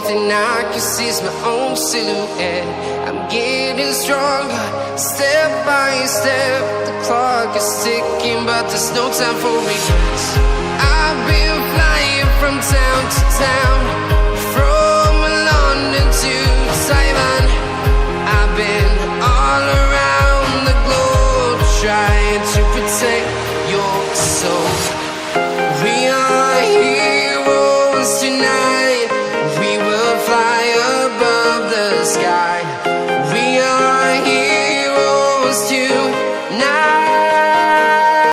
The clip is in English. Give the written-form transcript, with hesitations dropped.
thing I can see is my own silhouette. I'm getting stronger, step by step. The clock is ticking, but there's no time for regrets. I've been flying from town to town,